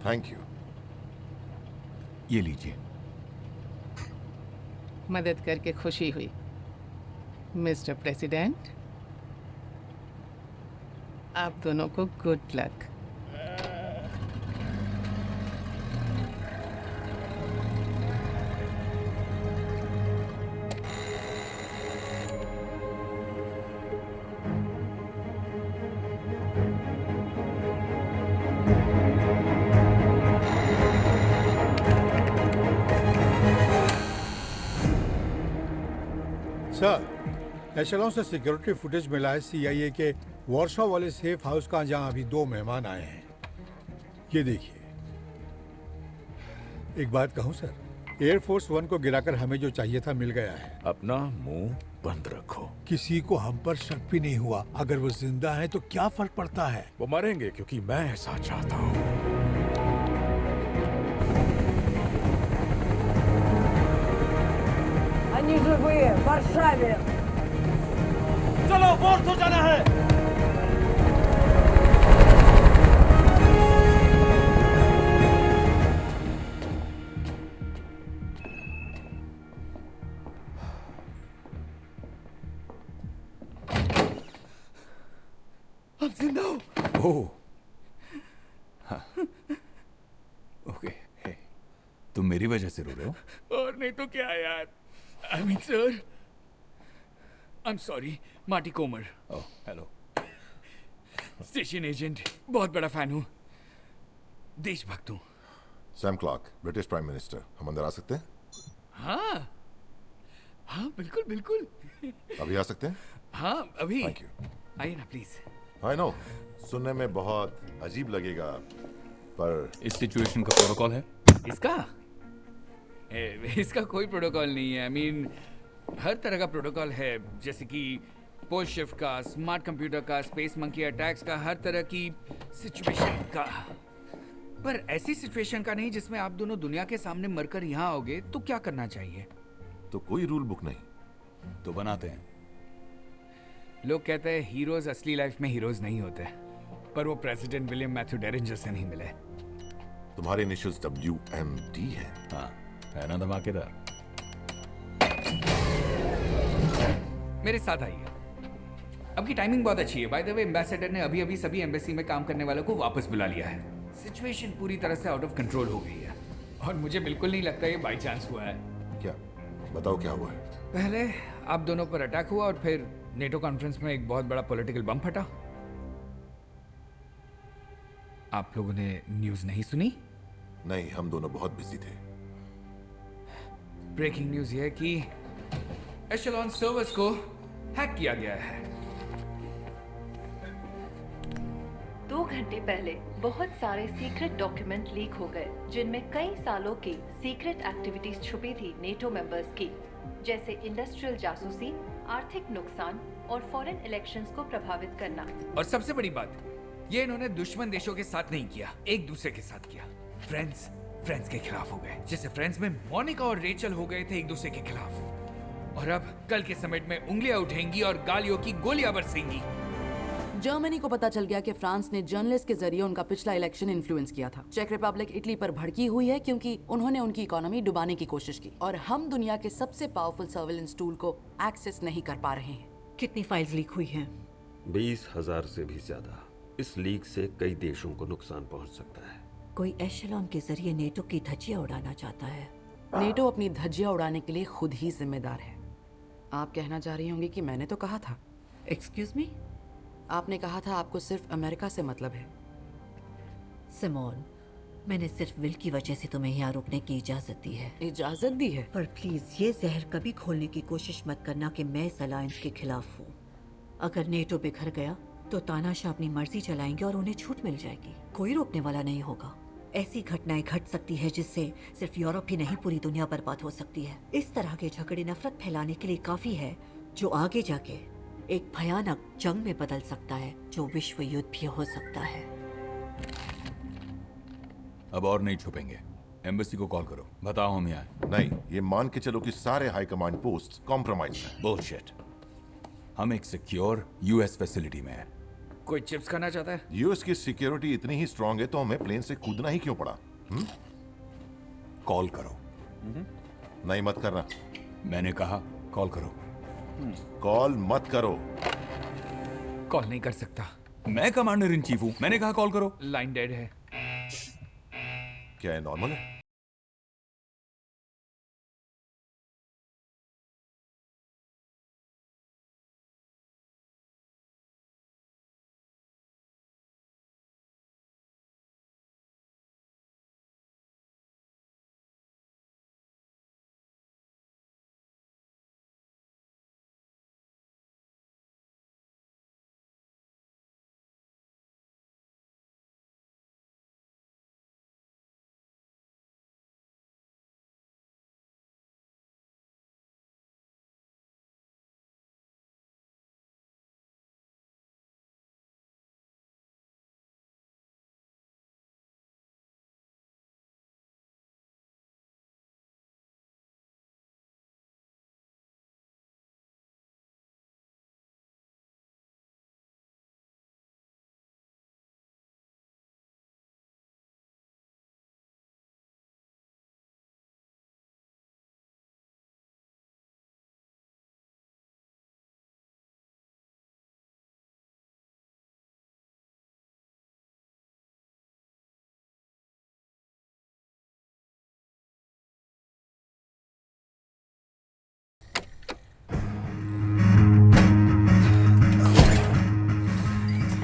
Thank you. ये लीजिए। मदद करके खुशी हुई मिस्टर प्रेसिडेंट। आप दोनों को गुड लक। सर, एशेलॉन से सिक्योरिटी फुटेज मिला है CIA के वॉर्शॉ वाले सेफ हाउस का, जहां अभी 2 मेहमान आए हैं। ये देखिए। एक बात कहूं सर, एयरफोर्स 1 को गिराकर हमें जो चाहिए था मिल गया है। अपना मुंह बंद रखो। किसी को हम पर शक भी नहीं हुआ। अगर वो जिंदा है तो क्या फर्क पड़ता है? वो मरेंगे क्योंकि मैं ऐसा चाहता हूँ। Они живые, в Варшаве! चलो, बोर्ड हो जाना है। हम जिंदा हो। ओह, हाँ। ओके, हे, तुम मेरी वजह से रो रहे हो? और नहीं तो क्या यार। I mean sir, I am sorry. Marty Comer. Oh, hello. Station agent, बहुत बड़ा फैन हूँ, देशभक्त हूँ। Sam Clark, British prime minister. हम अंदर आ सकते हैं? हाँ हाँ, बिल्कुल बिल्कुल। अभी आ सकते हैं? हाँ अभी। Thank you. आइए ना प्लीज। आई नो, सुनने में बहुत अजीब लगेगा, पर इस सिचुएशन का प्रोटोकॉल है? इसका कोई प्रोटोकॉल नहीं है। आई मीन हर तरह का प्रोटोकॉल है, जैसे कि पोस्ट शिफ्ट का, स्मार्ट कंप्यूटर का, स्पेस मंकी अटैक्स का, हर तरह की सिचुएशन का। पर ऐसी सिचुएशन का नहीं जिसमें आप दोनों दुनिया के सामने मरकर यहाँ आओगे तो क्या करना चाहिए? तो कोई रूल बुक नहीं। तो बनाते हैं। लोग कहते हैं हीरोज असली लाइफ में हीरोज नहीं होते, पर वो प्रेसिडेंट विलियम मैथ्यू डेरिंजर से नहीं मिले। तुम्हारे इनिशियल्स WMD है। हाँ, है ना धमाकेदार। मेरे साथ आइए। अब की टाइमिंग बहुत अच्छी है। बाय द वे, एम्बेसडर ने अभी अभी सभी एम्बेसी में काम करने वालों को वापस बुला लिया है। सिचुएशन पूरी तरह से आउट ऑफ कंट्रोल हो गई है और मुझे बिल्कुल नहीं लगता ये बाई चांस हुआ है। क्या? बताओ क्या हुआ है। पहले आप दोनों पर अटैक हुआ और फिर नेटो कॉन्फ्रेंस में एक बहुत बड़ा पॉलिटिकल बम फटा। आप लोगों ने न्यूज नहीं सुनी? नहीं, हम दोनों बहुत बिजी थे। ब्रेकिंग न्यूज यह है कि एशेलॉन सर्वर्स को हैक किया गया है। 2 घंटे पहले बहुत सारे सीक्रेट डॉक्यूमेंट लीक हो गए, जिनमें कई सालों की सीक्रेट एक्टिविटीज छुपी थी नेटो मेंबर्स की, जैसे इंडस्ट्रियल जासूसी, आर्थिक नुकसान और फॉरेन इलेक्शंस को प्रभावित करना। और सबसे बड़ी बात, ये इन्होंने दुश्मन देशों के साथ नहीं किया, एक दूसरे के साथ किया। फ्रेंड्स के खिलाफ हो गए, जैसे फ्रेंड्स में मोनिका और रेचल हो गए थे एक दूसरे के खिलाफ। और अब कल के समिट में उंगलियां उठेंगी और गालियों की गोलियां बरसेंगी। जर्मनी को पता चल गया कि फ्रांस ने जर्नलिस्ट के जरिए उनका पिछला इलेक्शन इन्फ्लुएंस किया था। चेक रिपब्लिक इटली पर भड़की हुई है क्योंकि उन्होंने उनकी इकोनॉमी डुबाने की कोशिश की, और हम दुनिया के सबसे पावरफुल सर्विलेंस टूल को एक्सेस नहीं कर पा रहे हैं। कितनी फाइल्स लीक हुई हैं? 20,000 से भी ज्यादा। इस लीक से कई देशों को नुकसान पहुंच सकता है। कोई एशेलॉन के जरिए नेटो की धज्जियां उड़ाना चाहता है। नेटो अपनी धज्जियां उड़ाने के लिए खुद ही जिम्मेदार है। आप कहना चाह रही होंगी कि मैंने तो कहा था। Excuse me? आपने कहा था आपको सिर्फ अमेरिका से मतलब है। सिमोन, मैंने सिर्फ विल की वजह से तुम्हें यहाँ रुकने की इजाजत दी है। इजाजत दी है? पर प्लीज ये जहर कभी खोलने की कोशिश मत करना कि मैं इस अलायंस के खिलाफ हूँ। अगर नेटो बिखर गया तो तानाशाह अपनी मर्जी चलाएंगे और उन्हें छूट मिल जाएगी। कोई रोकने वाला नहीं होगा। ऐसी घटनाएं घट सकती है जिससे सिर्फ यूरोप ही नहीं पूरी दुनिया बर्बाद हो सकती है। इस तरह के झगड़े नफरत फैलाने के लिए काफी है, जो आगे जाके एक भयानक जंग में बदल सकता है, जो विश्व युद्ध भी हो सकता है। अब और नहीं छुपेंगे। एम्बेसी को कॉल करो, बताओ हम यहाँ हैं। नहीं, ये मान के चलो कि सारे हाई कमांड पोस्ट कॉम्प्रोमाइज हैं। बुलशिट। हम एक सिक्योर यूएस फैसिलिटी में हैं। कोई चिप्स खाना चाहता है? यूएस की सिक्योरिटी इतनी ही स्ट्रांग है तो हमें प्लेन से कूदना ही क्यों पड़ा? कॉल करो। नहीं, मत करना। मैंने कहा कॉल करो। कॉल मत करो। कॉल नहीं कर सकता। मैं कमांडर इन चीफ हूं, मैंने कहा कॉल करो। लाइन डेड है। क्या है, नॉर्मल है?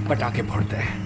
पटाखे फोड़ते हैं।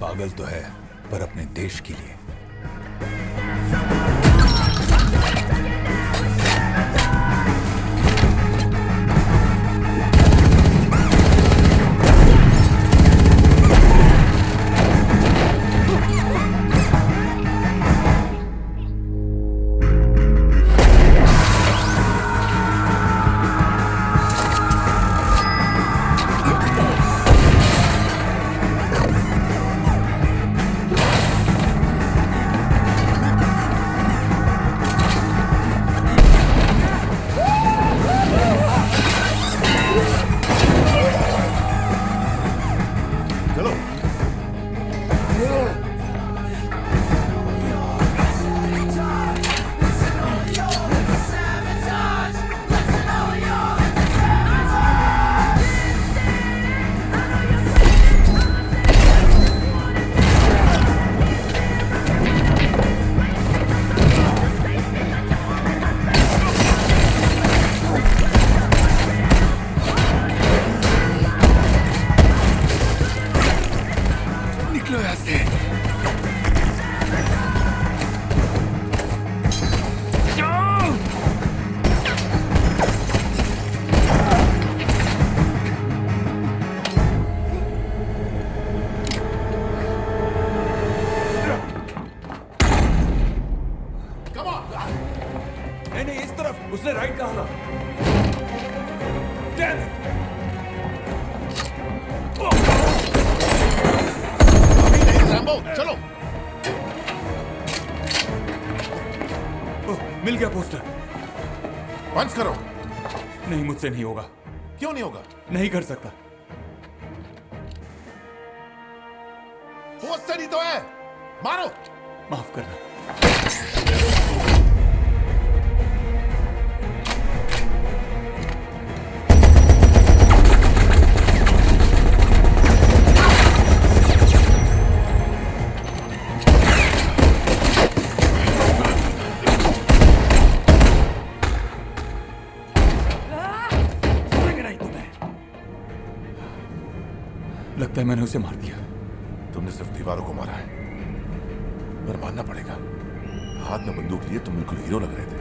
पागल तो है, पर अपने देश के लिए। उसने राइट कहा था। Damn it! अभी नहीं रैम्बो, चलो। मिल गया पोस्टर। पंच करो। नहीं, मुझसे नहीं होगा। क्यों नहीं होगा? नहीं कर सकता। होश से नहीं तो है, मारो। माफ करना। लगता है मैंने उसे मार दिया। तुमने सिर्फ दीवारों को मारा है, पर मानना पड़ेगा, हाथ में बंदूक लिए तुम बिल्कुल हीरो लग रहे थे।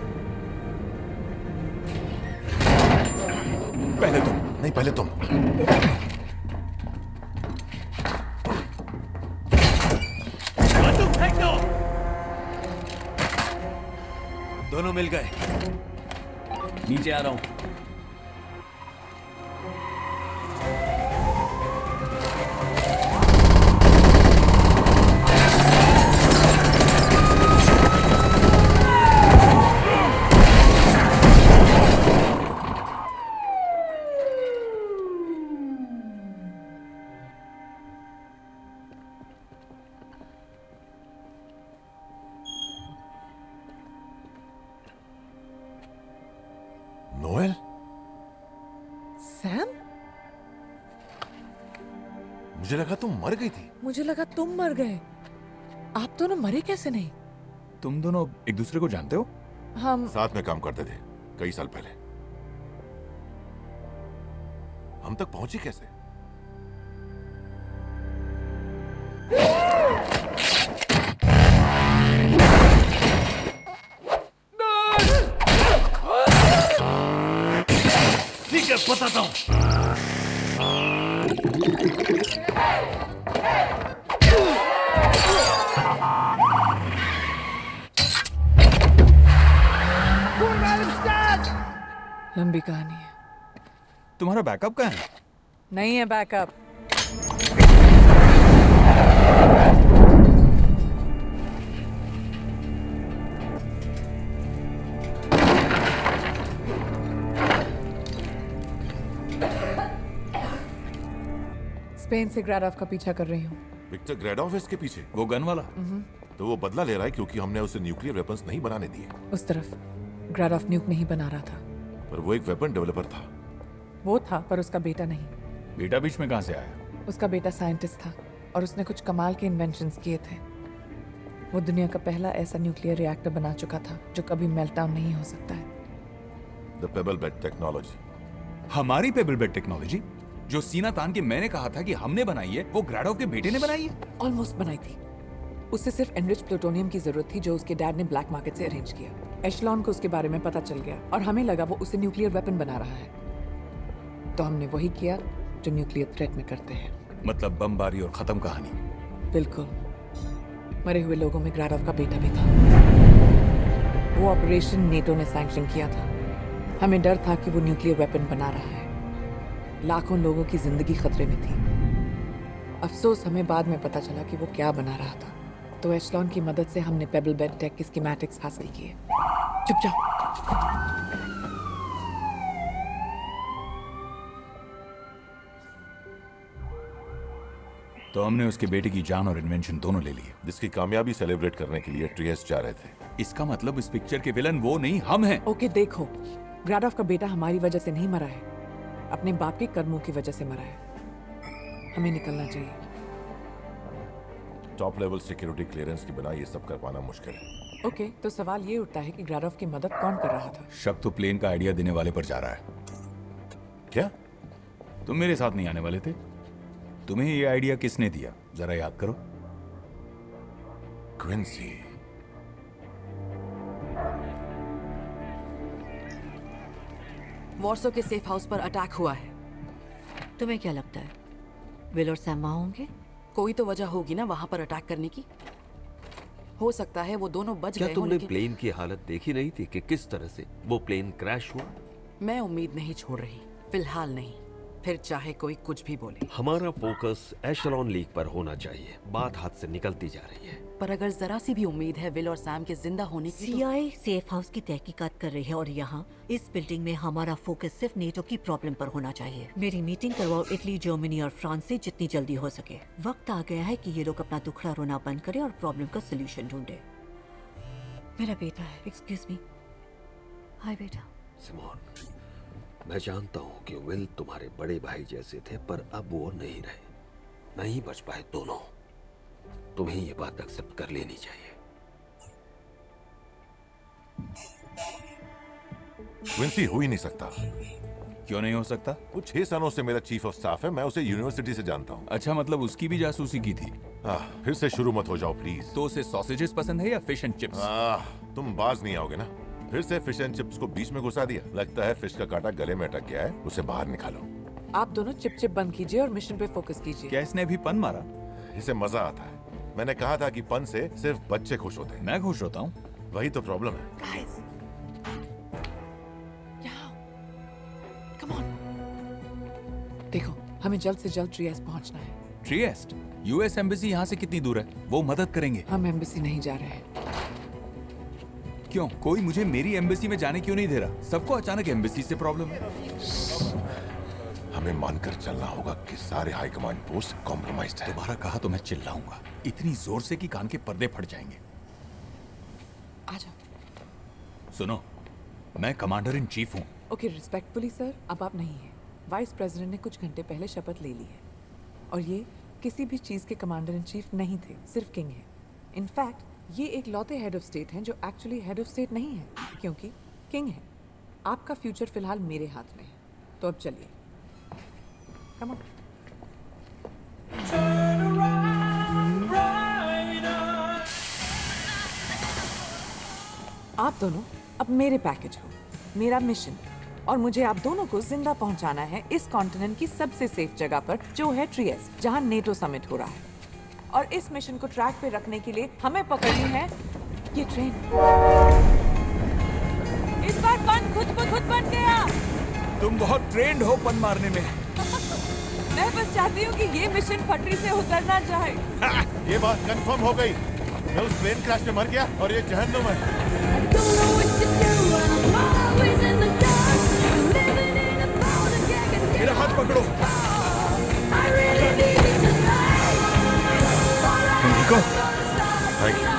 पहले तुम। नहीं, पहले तुम। बंदूक फेंक दो। दोनों मिल गए। नीचे आ रहा हूं। नोएल? सैम? मुझे लगा तुम मर गई थी। मुझे लगा तुम मर गए। आप दोनों मरे कैसे नहीं? तुम दोनों एक दूसरे को जानते हो? हम साथ में काम करते थे कई साल पहले। हम तक पहुंची कैसे? ठीक है, बताता हूं। लंबी कहानी है। तुम्हारा बैकअप कहाँ है? नहीं है बैकअप। स्पेन से ग्राडोफ का पीछा कर रही हूँ। विक्टर ग्रेडोव इसके पीछे? वो गन वाला? तो वो बदला ले रहा है क्योंकि हमने उसे न्यूक्लियर वेपन्स नहीं बनाने दिए। उस तरफ ग्राडोफ न्यूक नहीं बना रहा था। पर वो एक वेपन डेवलपर था। वो था, पर उसका बेटा नहीं। बेटा बीच में कहां से आया? उसका बेटा साइंटिस्ट था और उसने कुछ कमाल के इन्वेंशंस किए थे। वो दुनिया का पहला ऐसा न्यूक्लियर रिएक्टर बना चुका था जो कभी मेल्टडाउन नहीं हो सकता है। The payable bed technology. हमारी पेबल बेड टेक्नोलॉजी जो सीना तान के मैंने कहा था कि हमने बनाई है, वो ग्राडोव के बेटे ने बनाई है? ऑलमोस्ट बनाई थी। उसे सिर्फ एनरिच प्लूटोनियम की जरूरत थी जो उसके डैड ने ब्लैक मार्केट से अरेंज किया। एशलॉन को उसके बारे में पता चल गया और हमें लगा वो उसे न्यूक्लियर वेपन बना रहा है, तो हमने वही किया जो न्यूक्लियर थ्रेट में करते हैं। मतलब बमबारी और खत्म कहानी। बिल्कुल। मरे हुए लोगों में ग्राडोव का बेटा भी था। वो ऑपरेशन नेटो ने सैंक्शन किया था। हमें डर था कि वो न्यूक्लियर वेपन बना रहा है। लाखों लोगों की जिंदगी खतरे में थी। अफसोस हमें बाद में पता चला कि वो क्या बना रहा था। तो एशलॉन की मदद से हमने पेबल बेड टेक की स्कीमेटिक्स हासिल किए। चुप जाओ। तो हमने उसके बेटे की जान और इन्वेंशन दोनों ले लिए, जिसकी कामयाबी सेलिब्रेट करने के लिए ट्रियस जा रहे थे। इसका मतलब इस पिक्चर के विलन वो नहीं, हम हैं। ओके देखो, ग्राडोव का बेटा हमारी वजह से नहीं मरा है, अपने बाप के कर्मों की वजह से मरा है। हमें निकलना चाहिए। टॉप लेवल सिक्योरिटी क्लियरेंस के बिना ये सब कर पाना मुश्किल है। ओके, तो सवाल ये उठता है कि ग्राडोव की मदद कौन कर रहा था? शक तो प्लेन का आइडिया देने वाले पर जा रहा है। क्या? तुम मेरे साथ नहीं आने वाले थे? तुम्हें ये आइडिया किसने दिया, जरा याद करो। क्विंसी। वॉर्सो के सेफ हाउस पर अटैक हुआ है। तुम्हें क्या लगता है विल और सैम वहां होंगे? कोई तो वजह होगी ना वहां पर अटैक करने की। हो सकता है वो दोनों बच क्या गए हों, तुमने लेकिन प्लेन की हालत देखी नहीं थी कि किस तरह से वो प्लेन क्रैश हुआ? मैं उम्मीद नहीं छोड़ रही, फिलहाल नहीं। फिर चाहे कोई कुछ भी बोले। हमारा फोकस एशेलॉन लीग पर होना चाहिए। बात हाथ से निकलती जा रही है। पर अगर जरा सी भी उम्मीद है विल और सैम के जिंदा होने की CIA सेफ हाउस की तहकीकात कर रही है और यहाँ इस बिल्डिंग में हमारा फोकस सिर्फ नेटो की प्रॉब्लम पर होना चाहिए। मेरी मीटिंग करवाओ इटली, जर्मनी और फ्रांस से जितनी जल्दी हो सके। वक्त आ गया है कि ये लोग अपना दुखड़ा रोना बंद करें और प्रॉब्लम का सोल्यूशन ढूंढे। मेरा बेटा है। Excuse me. हाय बेटा। सिमोन, मैं जानता हूँ कि विल तुम्हारे बड़े भाई जैसे थे, पर अब वो नहीं रहे। नहीं बच पाए दोनों। तुम्हें ये बात एक्सेप्ट कर लेनी चाहिए। विंसी हो ही नहीं सकता। क्यों नहीं हो सकता? वो 6 सालों से मेरा चीफ ऑफ स्टाफ है। मैं उसे यूनिवर्सिटी से जानता हूँ। अच्छा, मतलब उसकी भी जासूसी की थी? फिर से शुरू मत हो जाओ प्लीज। तो उसे सॉसेजेस पसंद है या फिश एंड चिप्स? तुम बाज नहीं आओगे ना। फिर से फिश एंड चिप्स को बीच में घुसा दिया। लगता है फिश का कांटा गले में अटक गया है। उसे बाहर निकालो। आप दोनों चिप चिप बंद कीजिए और मिशन पे फोकस कीजिए। क्या इसने भी पन मारा? इसे मजा आता है। मैंने कहा था कि पन से सिर्फ बच्चे खुश होते हैं। मैं खुश होता हूँ। वही तो प्रॉब्लम है। देखो, हमें जल्द से जल्द ट्रिएस्ट पहुंचना है। ट्रिएस्ट? यूएस एम्बेसी यहाँ से कितनी दूर है? वो मदद करेंगे। हम एम्बेसी नहीं जा रहे हैं। क्यों? कोई मुझे मेरी एम्बेसी में जाने क्यों नहीं दे रहा? सबको अचानक एम्बेसी से प्रॉब्लम है। हमें मानकर चलना होगा कि सारे हाई कमांड पोस्ट कॉम्प्रोमाइज्ड है। दोबारा कहा तो मैं चिल्लाऊंगा इतनी जोर से कि कान के पर्दे फट जाएंगे। आजा। सुनो, मैं कमांडर इन चीफ हूँ। ओके, रिस्पेक्टफुली सर, अब आप नहीं हैं। वाइस प्रेसिडेंट ने कुछ घंटे पहले शपथ ले ली है और ये किसी भी चीज के कमांडर इन चीफ नहीं थे, सिर्फ किंग है। इनफैक्ट ये एक लौते हेड ऑफ स्टेट हैं जो एक्चुअली हेड ऑफ स्टेट नहीं है, क्योंकि किंग है। आपका फ्यूचर फिलहाल मेरे हाथ में है, तो अब चलिए। Come on. आप दोनों अब मेरे पैकेज हो, मेरा मिशन, और मुझे आप दोनों को जिंदा पहुंचाना है इस कॉन्टिनेंट की सबसे सेफ जगह पर, जो है ट्रिएस्ट, जहां नेटो समिट हो रहा है। और इस मिशन को ट्रैक पे रखने के लिए हमें पकड़नी है ये ट्रेन। इस बार पन खुद बन गया। तुम बहुत ट्रेंड हो पन मारने में। मैं बस चाहती हूँ कि ये मिशन पटरी से उतरना चाहे। ये बात कंफर्म हो गई। मैं उस प्लेन क्रैश में मर गया और ये जहन्नुम है। मेरा हाथ पकड़ो। निको, थैंक यू।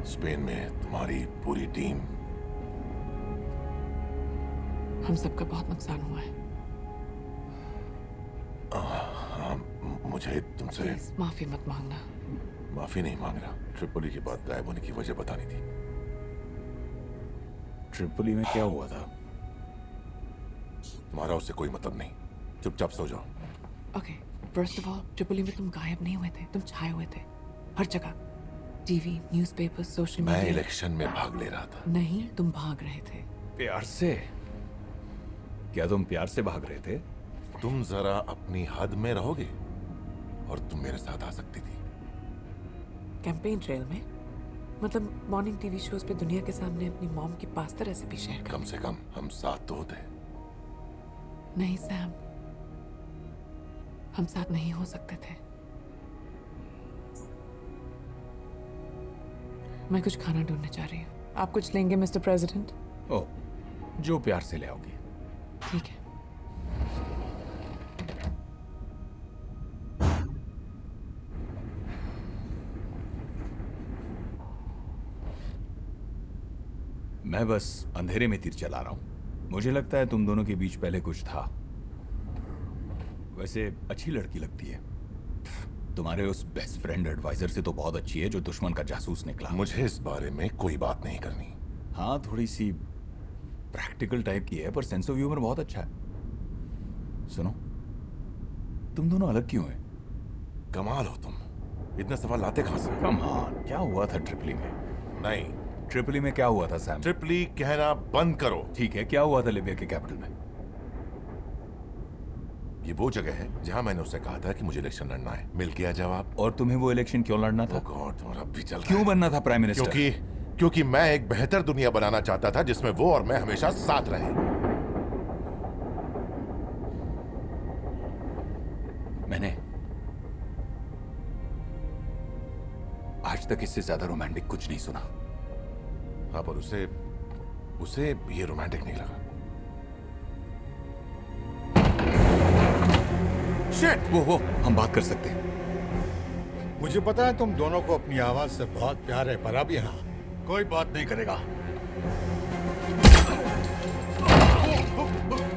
स्पेन में तुम्हारी पूरी टीम। हम सबका बहुत नुकसान हुआ है। मुझे तुमसे माफी मत मांगना। माफी नहीं मांग रहा। ट्रिपोली के बाद गायब होने की वजह बतानी थी। ट्रिपोली में क्या हुआ था? तुम्हारा उससे कोई मतलब नहीं। चुपचाप सो जाओ। Okay, first of all, Tripoli में तुम गायब नहीं हुए थे, तुम छाए हुए थे हर जगह। TV, newspaper, social media. मैं इलेक्शन में भाग ले रहा था। नहीं, तुम भाग रहे थे। प्यार से? क्या तुम प्यार से भाग रहे थे? तुम जरा अपनी हद में रहोगे और तुम मेरे साथ आ सकती थी। कैंपेन ट्रेल में? मतलब मॉर्निंग टीवी शोज पे दुनिया के सामने अपनी मॉम की पास्ता रेसिपी शेयर कर। कम से कम हम साथ तो होते। नहीं सैम, हम साथ नहीं हो सकते थे। मैं कुछ खाना ढूंढने जा रही हूँ। आप कुछ लेंगे मिस्टर प्रेसिडेंट? ओह, जो प्यार से ले आओगी। ठीक है। मैं बस अंधेरे में तीर चला रहा हूं। मुझे लगता है तुम दोनों के बीच पहले कुछ था। वैसे अच्छी लड़की लगती है। तुम्हारे उस बेस्ट फ्रेंड एडवाइजर से तो बहुत अच्छी है जो दुश्मन का जासूस निकला। मुझे इस बारे में कोई बात नहीं करनी। हाँ, थोड़ी सी प्रैक्टिकल टाइप की है पर सेंस ऑफ ह्यूमर बहुत अच्छा है। सुनो, तुम दोनों अलग क्यों हैं? कमाल हो तुम, इतने सवाल लाते कहां से? कम ऑन, क्या हुआ था ट्रिपली में? नहीं, ट्रिपली में क्या हुआ था सैम? ट्रिपली कहना बंद करो। ठीक है, क्या हुआ था लिबिया के कैपिटल में? ये वो जगह है जहां मैंने उससे कहा था कि मुझे इलेक्शन लड़ना है। मिल गया जवाब। और तुम्हें वो इलेक्शन क्यों लड़ना था? गॉड, तुम्हारा भी चल रहा क्यों है। बनना था प्राइम मिनिस्टर? क्योंकि मैं एक बेहतर दुनिया बनाना चाहता था जिसमें वो और मैं हमेशा साथ रहे। मैंने आज तक इससे ज्यादा रोमांटिक कुछ नहीं सुना। हाँ, पर उसे ये रोमांटिक नहीं लगा। शिट! वो हम बात कर सकते हैं। मुझे पता है तुम दोनों को अपनी आवाज से बहुत प्यार है, पर अब यहाँ कोई बात नहीं करेगा।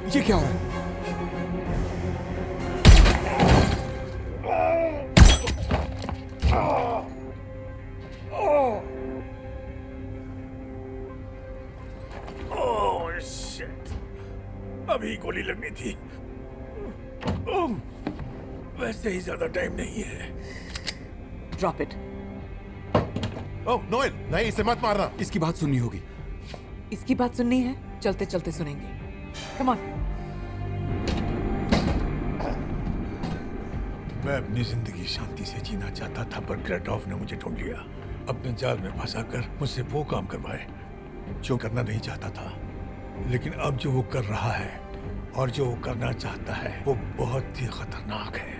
ये क्या हो रहा है? ओह शिट, अभी गोली लगनी थी। वैसे ही ज्यादा टाइम नहीं है। Drop it. ओह नोएल, नहीं, इसे मत मारना। इसकी बात सुननी होगी। इसकी बात सुननी है? चलते चलते सुनेंगे। Come on. मैं अपनी जिंदगी शांति से जीना चाहता था, पर ग्रेटॉफ ने मुझे ढूंढ लिया। अपने जाल में फंसाकर मुझसे वो काम करवाए जो करना नहीं चाहता था। लेकिन अब जो वो कर रहा है और जो वो करना चाहता है वो बहुत ही खतरनाक है।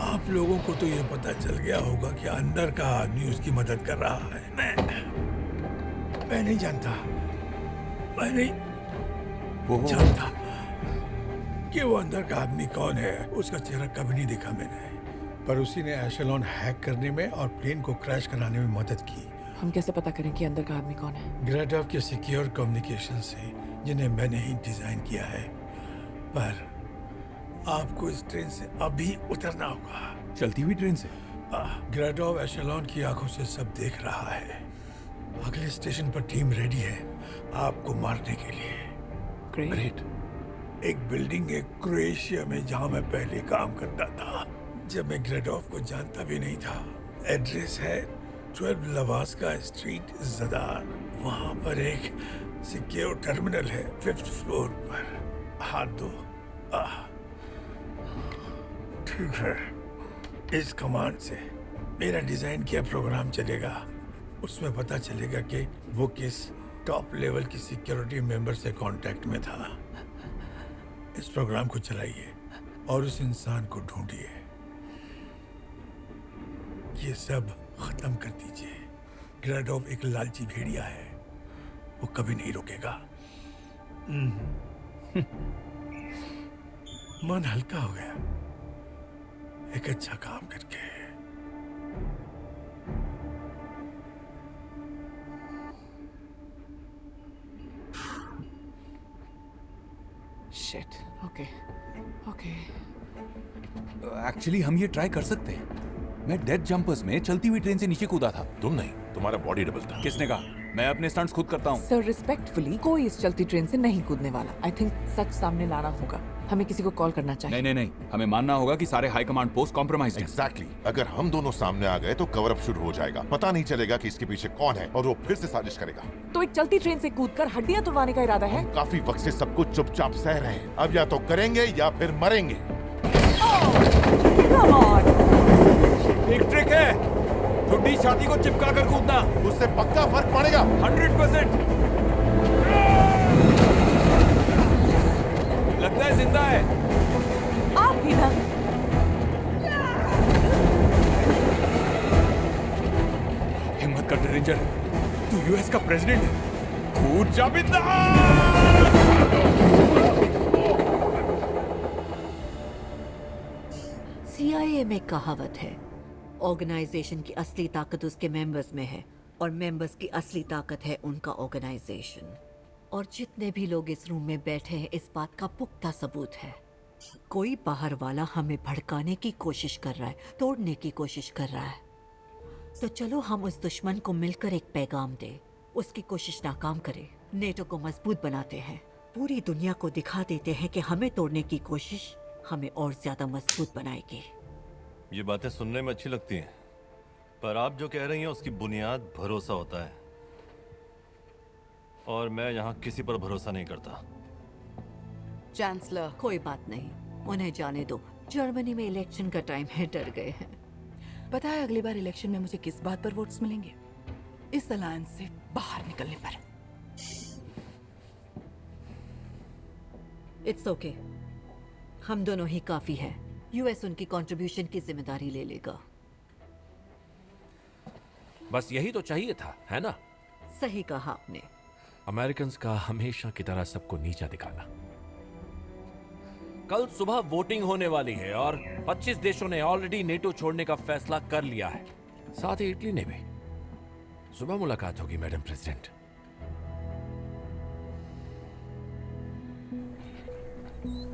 आप लोगों को तो ये पता चल गया होगा कि अंदर का आदमी उसकी मदद कर रहा है। मैं नहीं जानता। मैं नहीं जानता कि वो अंदर का आदमी कौन है। उसका चेहरा कभी नहीं देखा मैंने, पर उसी ने एशेलॉन हैक करने में और प्लेन को क्रैश कराने में मदद की। हम कैसे पता करें कि अंदर का आदमी कौन है? ग्रेटॉफ के सिक्योर कम्युनिकेशन से, जिन्हें मैंने ही डिजाइन किया है। पर आपको इस ट्रेन से अभी उतरना होगा। चलती हुई ट्रेन से? ग्रेटॉफ एशेलॉन की आंखों से सब देख रहा है। अगले स्टेशन पर टीम रेडी है आपको मारने के लिए। ग्रेट। एक बिल्डिंग है क्रोएशिया में जहां मैं पहले काम करता था, जब मैं ग्रेटॉफ को जानता भी नहीं था। एड्रेस है 12 लवास्का स्ट्रीट, ज़दार। वहां पर एक सिक्योर टर्मिनल है 5th फ्लोर पर। हाथ दो। ठीक है, इस कमांड से मेरा डिजाइन किया प्रोग्राम चलेगा। उसमें पता चलेगा कि वो किस टॉप लेवल की सिक्योरिटी मेंबर से कांटेक्ट में था। इस प्रोग्राम को चलाइए और उस इंसान को ढूंढिए। ये सब खत्म कर दीजिए। ग्रेटॉफ एक लालची भेड़िया है, वो कभी नहीं रुकेगा। मन हल्का हो गया एक अच्छा काम करके। शिट। Okay okay. एक्चुअली हम ये ट्राई कर सकते हैं। मैं डेथ जंपर्स में चलती हुई ट्रेन से नीचे कूदा था। तुम नहीं, तुम्हारा बॉडी डबल था। किसने कहा? मैं अपने स्टंट्स खुद करता हूँ। सर, रिस्पेक्टफुली कोई इस चलती ट्रेन से नहीं कूदने वाला। आई थिंक सच सामने लाना होगा। हमें किसी को कॉल करना चाहिए। नहीं, हमें मानना होगा कि सारे हाई कमांड पोस्ट कॉम्प्रोमाइज्ड हैं। एग्जैक्टली। अगर हम दोनों सामने आ गए तो कवर अप शुरू हो जाएगा। पता नहीं चलेगा कि इसके पीछे कौन है और वो फिर से साजिश करेगा। तो एक चलती ट्रेन से कूदकर हड्डियां तुड़वाने का इरादा है? काफी वक्त से सब कुछ चुपचाप सह रहे हैं। अब या तो करेंगे या फिर मरेंगे। Come on! एक ट्रिक है, ठुड्डी छाती को चिपका कर कूदना। उससे पक्का फर्क पड़ेगा। 100%। लगता है जिंदा है। आप भी ना। हिम्मत कर रेंजर, तू यूएस का प्रेसिडेंट है। कूद जा बिंदा। CIA में कहावत है, ऑर्गेनाइजेशन की असली ताकत उसके मेंबर्स में है और मेंबर्स की असली ताकत है उनका ऑर्गेनाइजेशन। और जितने भी लोग इस रूम में बैठे हैं, इस बात का पुख्ता सबूत है। कोई बाहर वाला हमें भड़काने की कोशिश कर रहा है, तोड़ने की कोशिश कर रहा है। तो चलो हम उस दुश्मन को मिलकर एक पैगाम दे, उसकी कोशिश नाकाम करे, नेटो को मजबूत बनाते हैं, पूरी दुनिया को दिखा देते हैं कि हमें तोड़ने की कोशिश हमें और ज्यादा मजबूत बनाएगी। ये बातें सुनने में अच्छी लगती हैं, पर आप जो कह रही हैं उसकी बुनियाद भरोसा होता है, और मैं यहाँ किसी पर भरोसा नहीं करता। चांसलर, कोई बात नहीं, उन्हें जाने दो। जर्मनी में इलेक्शन का टाइम है, डर गए हैं। पता है अगली बार इलेक्शन में मुझे किस बात पर वोट्स मिलेंगे? इस अलायंस से बाहर निकलने पर। इट्स ओके, हम दोनों ही काफी है। यूएस उनकी कंट्रीब्यूशन की जिम्मेदारी ले लेगा। बस यही तो चाहिए था, है ना? सही कहा आपने। अमेरिकन्स का हमेशा की तरह सबको नीचा दिखाना। कल सुबह वोटिंग होने वाली है और 25 देशों ने ऑलरेडी नेटो छोड़ने का फैसला कर लिया है, साथ ही इटली ने भी। सुबह मुलाकात होगी मैडम प्रेसिडेंट।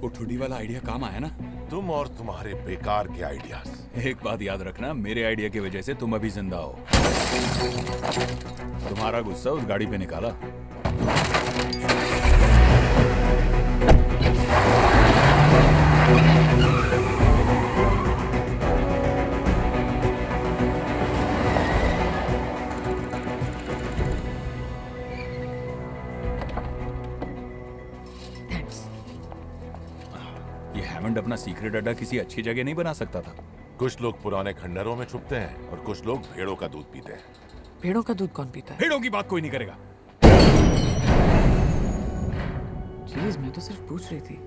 वो ठुडी वाला आइडिया काम आया ना? तुम और तुम्हारे बेकार के आइडियाज। एक बात याद रखना, मेरे आइडिया की वजह से तुम अभी जिंदा हो। तुम्हारा गुस्सा उस गाड़ी पे निकाला। हैमंड अपना सीक्रेट अड्डा किसी अच्छी जगह नहीं बना सकता था। कुछ लोग पुराने खंडरों में छुपते हैं और कुछ लोग भेड़ों का दूध पीते हैं। भेड़ों का दूध कौन पीता है? भेड़ों की बात कोई नहीं करेगा। चीज मैं तो सिर्फ पूछ रही थी।